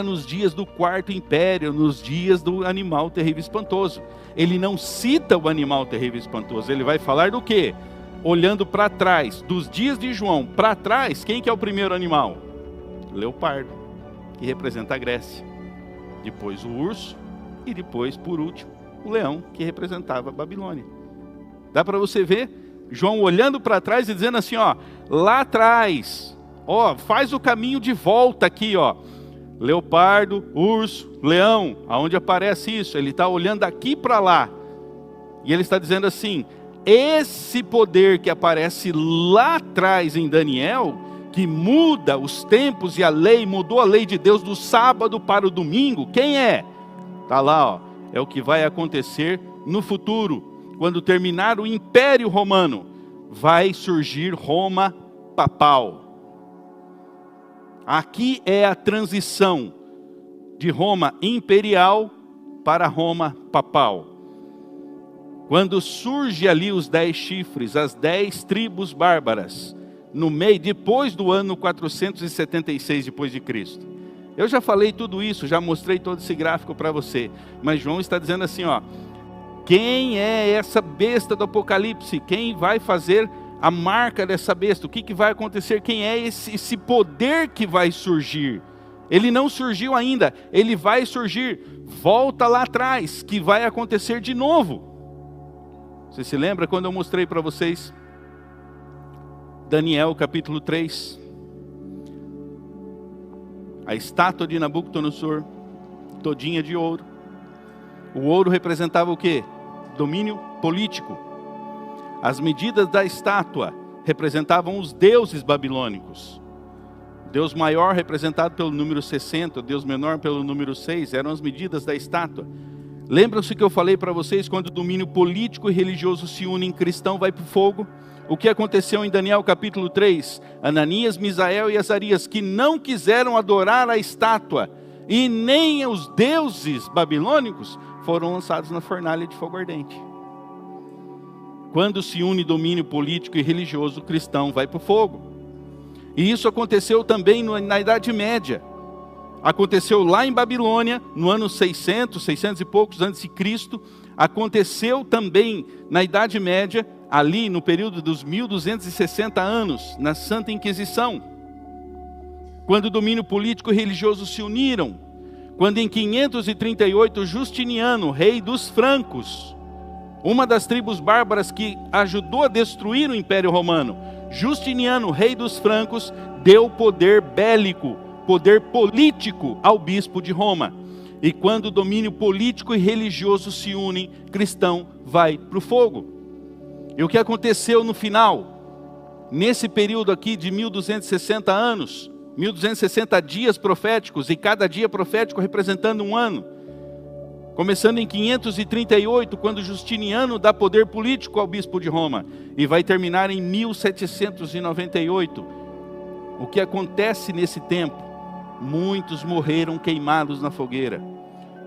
nos dias do Quarto Império, nos dias do animal terrível e espantoso. Ele não cita o animal terrível e espantoso, ele vai falar do quê? Olhando para trás, dos dias de João para trás, quem que é o primeiro animal? Leopardo, que representa a Grécia. Depois o urso e depois, por último, o leão, que representava a Babilônia. Dá para você ver João olhando para trás e dizendo assim, ó, lá atrás, ó, faz o caminho de volta aqui, ó. Leopardo, urso, leão, aonde aparece isso? Ele está olhando daqui para lá. E ele está dizendo assim, esse poder que aparece lá atrás em Daniel, que muda os tempos e a lei, mudou a lei de Deus do sábado para o domingo, quem é? Está lá, ó, é o que vai acontecer no futuro. Quando terminar o Império Romano, vai surgir Roma papal. Aqui é a transição de Roma imperial para Roma papal. Quando surge ali os 10 chifres, as 10 tribos bárbaras, no meio, depois do ano 476 depois de Cristo. Eu já falei tudo isso, já mostrei todo esse gráfico para você, mas João está dizendo assim, ó, quem é essa besta do Apocalipse? Quem vai fazer a marca dessa besta? O que vai acontecer? Quem é esse poder que vai surgir? Ele não surgiu ainda, ele vai surgir. Volta lá atrás, que vai acontecer de novo. Você se lembra quando eu mostrei para vocês Daniel capítulo 3? A estátua de Nabucodonosor, todinha de ouro. O ouro representava o quê? Domínio político. As medidas da estátua representavam os deuses babilônicos. O Deus maior representado pelo número 60, o Deus menor pelo número 6, eram as medidas da estátua. Lembram-se que eu falei para vocês, quando o domínio político e religioso se unem, cristão vai para o fogo? O que aconteceu em Daniel capítulo 3? Ananias, Misael e Azarias, que não quiseram adorar a estátua, e nem os deuses babilônicos, foram lançados na fornalha de fogo ardente. Quando se une domínio político e religioso, o cristão vai para o fogo. E isso aconteceu também na Idade Média. Aconteceu lá em Babilônia, no ano 600 e poucos antes de Cristo. Aconteceu também na Idade Média, ali no período dos 1260 anos, na Santa Inquisição. Quando o domínio político e religioso se uniram. Quando em 538 Justiniano, rei dos francos, uma das tribos bárbaras que ajudou a destruir o Império Romano, Justiniano, rei dos francos, deu poder bélico, poder político ao bispo de Roma. E quando o domínio político e religioso se unem, cristão vai para o fogo. E o que aconteceu no final? Nesse período aqui de 1260 anos, 1260 dias proféticos, e cada dia profético representando um ano. Começando em 538, quando Justiniano dá poder político ao bispo de Roma, e vai terminar em 1798. O que acontece nesse tempo? Muitos morreram queimados na fogueira.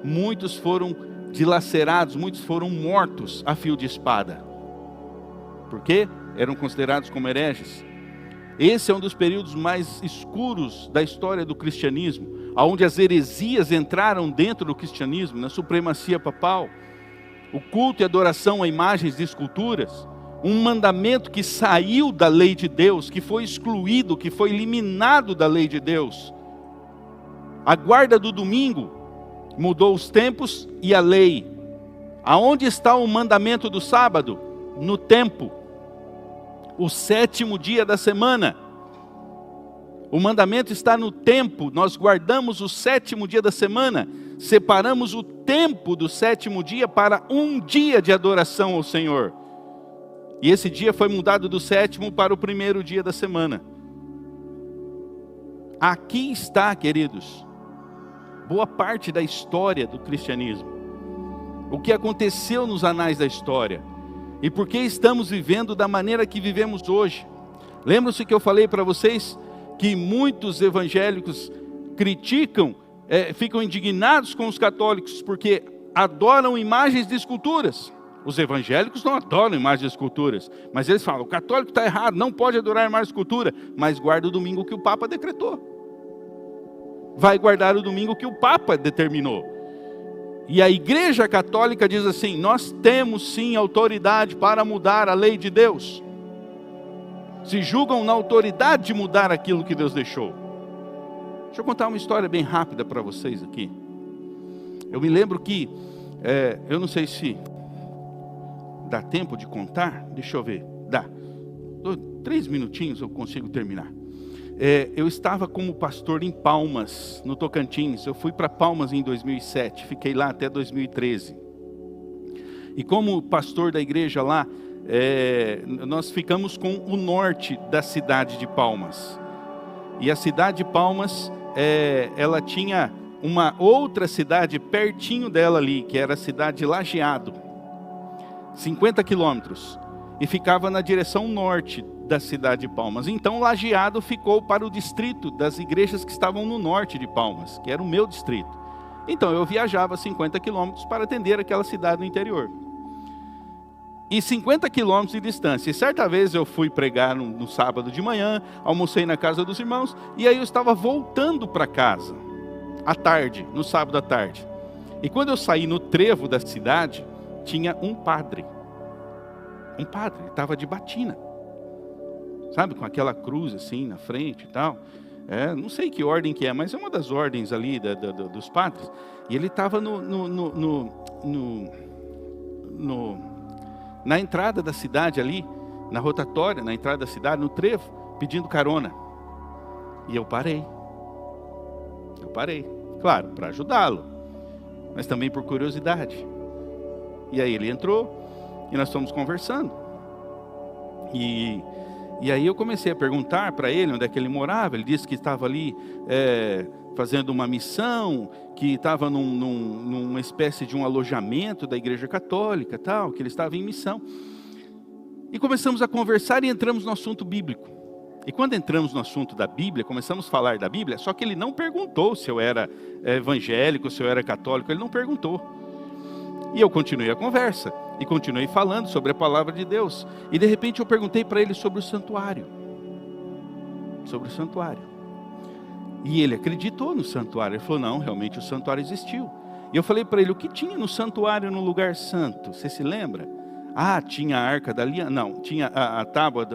Muitos foram dilacerados, muitos foram mortos a fio de espada. Por quê? Eram considerados como hereges. Esse é um dos períodos mais escuros da história do cristianismo, onde as heresias entraram dentro do cristianismo, na supremacia papal, o culto e adoração a imagens de esculturas, um mandamento que saiu da lei de Deus, que foi excluído, que foi eliminado da lei de Deus. A guarda do domingo mudou os tempos e a lei. Aonde está o mandamento do sábado? No tempo. O 7º dia da semana. O mandamento está no tempo. Nós guardamos o 7º dia da semana. Separamos o tempo do 7º dia para um dia de adoração ao Senhor. E esse dia foi mudado do 7º para o 1º dia da semana. Aqui está, queridos, boa parte da história do cristianismo. O que aconteceu nos anais da história. E por que estamos vivendo da maneira que vivemos hoje? Lembram-se que eu falei para vocês que muitos evangélicos criticam, ficam indignados com os católicos porque adoram imagens de esculturas. Os evangélicos não adoram imagens de esculturas, mas eles falam, o católico está errado, não pode adorar imagem de escultura, mas guarda o domingo que o Papa decretou. vai guardar o domingo que o Papa determinou. E a Igreja Católica diz assim: nós temos sim autoridade para mudar a lei de Deus. Se julgam na autoridade de mudar aquilo que Deus deixou. Deixa eu contar uma história bem rápida para vocês aqui. Eu me lembro que, eu não sei se dá tempo de contar, deixa eu ver, dá. 3 minutinhos eu consigo terminar. Eu estava como pastor em Palmas, no Tocantins. Eu fui para Palmas em 2007, fiquei lá até 2013. E como pastor da igreja lá, nós ficamos com o norte da cidade de Palmas. E a cidade de Palmas, ela tinha uma outra cidade pertinho dela ali, que era a cidade de Lajeado, 50 quilômetros, e ficava na direção norte da cidade de Palmas. Então Lajeado ficou para o distrito das igrejas que estavam no norte de Palmas, que era o meu distrito. Então eu viajava 50 quilômetros para atender aquela cidade no interior. E 50 quilômetros de distância. E certa vez eu fui pregar no sábado de manhã, almocei na casa dos irmãos, e aí eu estava voltando para casa, à tarde, no sábado à tarde. E quando eu saí no trevo da cidade, tinha um padre. Um padre, estava de batina. Sabe, com aquela cruz assim na frente e tal. Não sei que ordem que é, mas é uma das ordens ali dos padres. E ele estava na entrada da cidade ali, na rotatória, na entrada da cidade, no trevo, pedindo carona. E eu parei. Claro, para ajudá-lo, mas também por curiosidade. E aí ele entrou e nós fomos conversando. E aí eu comecei a perguntar para ele onde é que ele morava. Ele disse que estava ali fazendo uma missão, que estava numa espécie de um alojamento da Igreja Católica, tal, que ele estava em missão. E começamos a conversar e entramos no assunto bíblico. E quando entramos no assunto da Bíblia, começamos a falar da Bíblia, só que ele não perguntou se eu era evangélico, se eu era católico, ele não perguntou. E eu continuei a conversa, e continuei falando sobre a palavra de Deus. E de repente eu perguntei para ele sobre o santuário. E ele acreditou no santuário. Ele falou: não, realmente o santuário existiu. E eu falei para ele: o que tinha no santuário no lugar santo? Você se lembra? Tinha a arca da aliança. Não, tinha a tábua.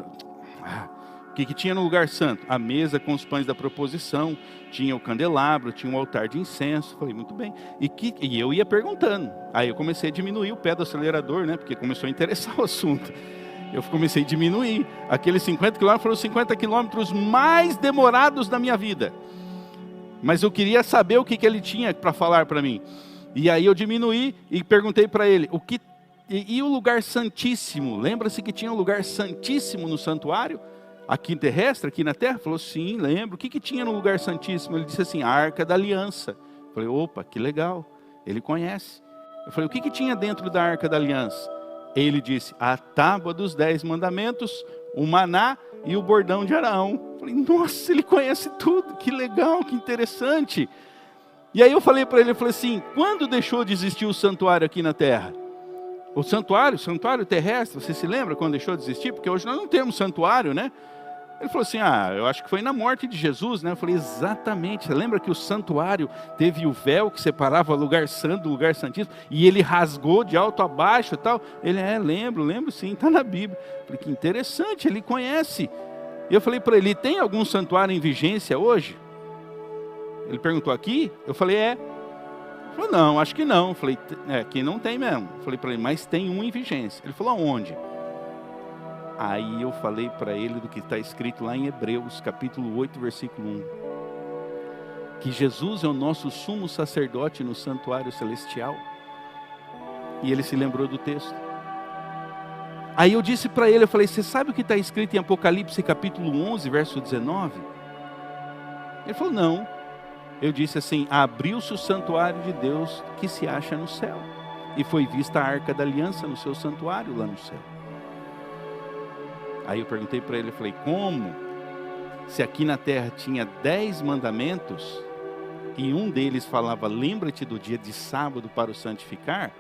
O que tinha no lugar santo? A mesa com os pães da proposição, tinha o candelabro, tinha um altar de incenso. Falei: muito bem. E eu ia perguntando. Aí eu comecei a diminuir o pé do acelerador, né? Porque começou a interessar o assunto. Eu comecei a diminuir. Aqueles 50 quilômetros foram os 50 quilômetros mais demorados da minha vida. Mas eu queria saber o que ele tinha para falar para mim. E aí eu diminuí e perguntei para ele: e o lugar santíssimo? Lembra-se que tinha um lugar santíssimo no santuário? Aqui terrestre, aqui na terra? Falou: sim, lembro. O que tinha no lugar santíssimo? Ele disse assim: a arca da aliança. Eu falei: opa, que legal, ele conhece. Eu falei: o que tinha dentro da arca da aliança? Ele disse: a tábua dos 10 mandamentos, o maná e o bordão de Arão. Eu falei: nossa, ele conhece tudo, que legal, que interessante. E aí eu falei para ele, eu falei assim: quando deixou de existir o santuário aqui na terra? O santuário terrestre, você se lembra quando deixou de existir? Porque hoje nós não temos santuário, né? Ele falou assim: eu acho que foi na morte de Jesus, né? Eu falei: exatamente. Você lembra que o santuário teve o véu que separava o lugar santo do lugar santíssimo? E ele rasgou de alto a baixo e tal? Ele: lembro sim, está na Bíblia. Eu falei: que interessante, ele conhece. E eu falei para ele: tem algum santuário em vigência hoje? Ele perguntou: aqui? Eu falei: Ele falou: não, acho que não. Eu falei: aqui não tem mesmo. Eu falei para ele: mas tem um em vigência. Ele falou: aonde? Aí eu falei para ele do que está escrito lá em Hebreus, capítulo 8, versículo 1. Que Jesus é o nosso sumo sacerdote no santuário celestial. E ele se lembrou do texto. Aí eu disse para ele, eu falei: você sabe o que está escrito em Apocalipse, capítulo 11, verso 19? Ele falou: não. Eu disse assim: abriu-se o santuário de Deus que se acha no céu. E foi vista a arca da aliança no seu santuário lá no céu. Aí eu perguntei para ele, eu falei: como? Se aqui na terra tinha 10 mandamentos, e um deles falava: lembra-te do dia de sábado para o santificar,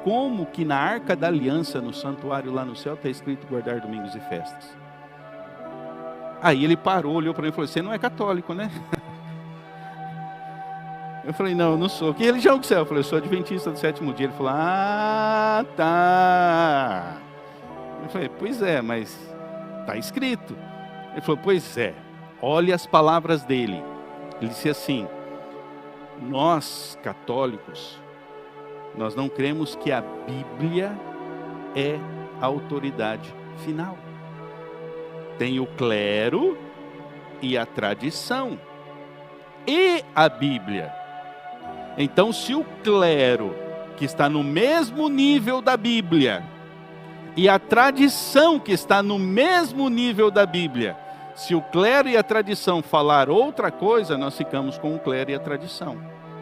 como que na arca da aliança no santuário lá no céu está escrito guardar domingos e festas? Aí ele parou, olhou para mim e falou: você não é católico, né? Eu falei, não, eu não sou. Que religião que você é? Eu falei, eu sou adventista do sétimo dia. Ele falou, ah, tá. Eu falei, pois é, mas está escrito. Ele falou, pois é, olhe as palavras dele. Ele disse assim, nós católicos, nós não cremos que a Bíblia é a autoridade final. Tem o clero e a tradição. E a Bíblia. Então, se o clero, que está no mesmo nível da Bíblia, e a tradição, que está no mesmo nível da Bíblia, se o clero e a tradição falar outra coisa, nós ficamos com o clero e a tradição.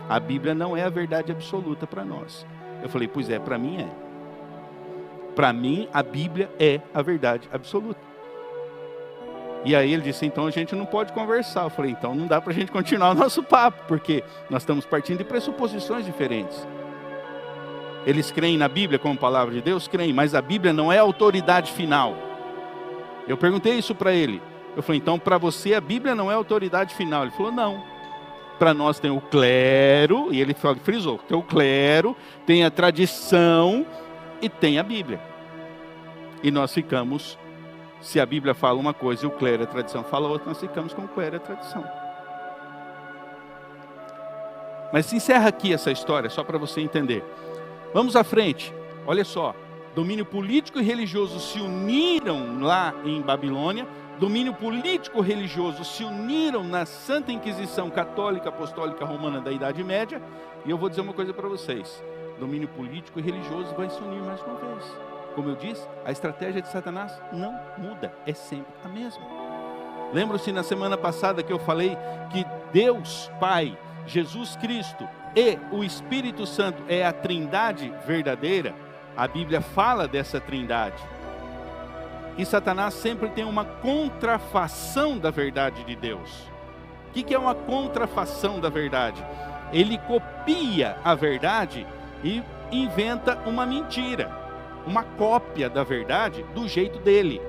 A Bíblia não é a verdade absoluta para nós. Eu falei, pois é, para mim é. Para mim, a Bíblia é a verdade absoluta. E aí ele disse, então a gente não pode conversar. Eu falei, então não dá para a gente continuar o nosso papo, porque nós estamos partindo de pressuposições diferentes. Eles creem na Bíblia como palavra de Deus? Creem, mas a Bíblia não é a autoridade final. Eu perguntei isso para ele. Eu falei, então para você a Bíblia não é a autoridade final? Ele falou, não. Para nós tem o clero, e ele frisou, tem o clero, tem a tradição e tem a Bíblia. E nós ficamos... Se a Bíblia fala uma coisa e o clero e a tradição fala outra, nós ficamos com o clero e a tradição. Mas se encerra aqui essa história, só para você entender. Vamos à frente. Olha só. Domínio político e religioso se uniram lá em Babilônia. Domínio político e religioso se uniram na Santa Inquisição Católica Apostólica Romana da Idade Média. E eu vou dizer uma coisa para vocês. Domínio político e religioso vai se unir mais uma vez. Como eu disse, a estratégia de Satanás não muda, é sempre a mesma. Lembram-se na semana passada que eu falei que Deus Pai, Jesus Cristo e o Espírito Santo é a trindade verdadeira? A Bíblia fala dessa trindade. E Satanás sempre tem uma contrafação da verdade de Deus. O que é uma contrafação da verdade? Ele copia a verdade e inventa uma mentira. Uma cópia da verdade do jeito dele.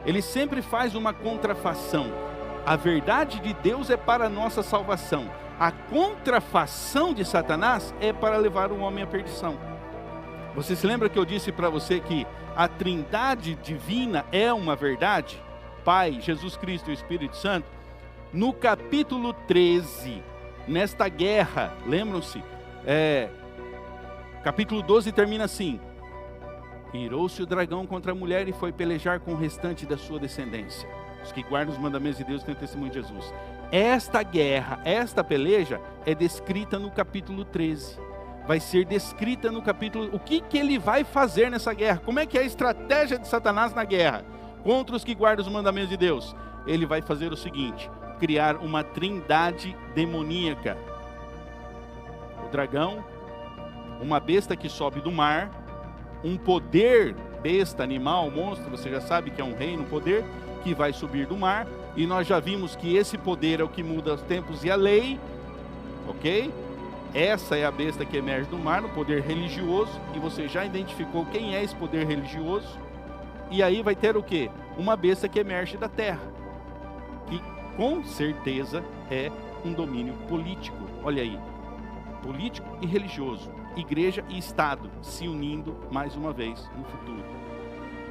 Ele sempre faz uma contrafação. A verdade de Deus é para a nossa salvação. A contrafação de Satanás é para levar o homem à perdição. Você se lembra que eu disse para você que a trindade divina é uma verdade? Pai, Jesus Cristo e o Espírito Santo. No capítulo 13, nesta guerra, lembram-se? Capítulo 12 termina assim. Irou-se o dragão contra a mulher e foi pelejar com o restante da sua descendência. Os que guardam os mandamentos de Deus têm o testemunho de Jesus. Esta guerra, esta peleja é descrita no capítulo 13. Vai ser descrita no capítulo... O que ele vai fazer nessa guerra? Como é que é a estratégia de Satanás na guerra? Contra os que guardam os mandamentos de Deus. Ele vai fazer o seguinte. Criar uma trindade demoníaca. O dragão, uma besta que sobe do mar... Um poder, besta, animal, monstro, você já sabe que é um reino, um poder que vai subir do mar. E nós já vimos que esse poder é o que muda os tempos e a lei. Ok? Essa é a besta que emerge do mar, no poder religioso. E você já identificou quem é esse poder religioso. E aí vai ter o quê? Uma besta que emerge da terra. Que com certeza é um domínio político. Olha aí. Político e religioso. Igreja e Estado se unindo mais uma vez no futuro.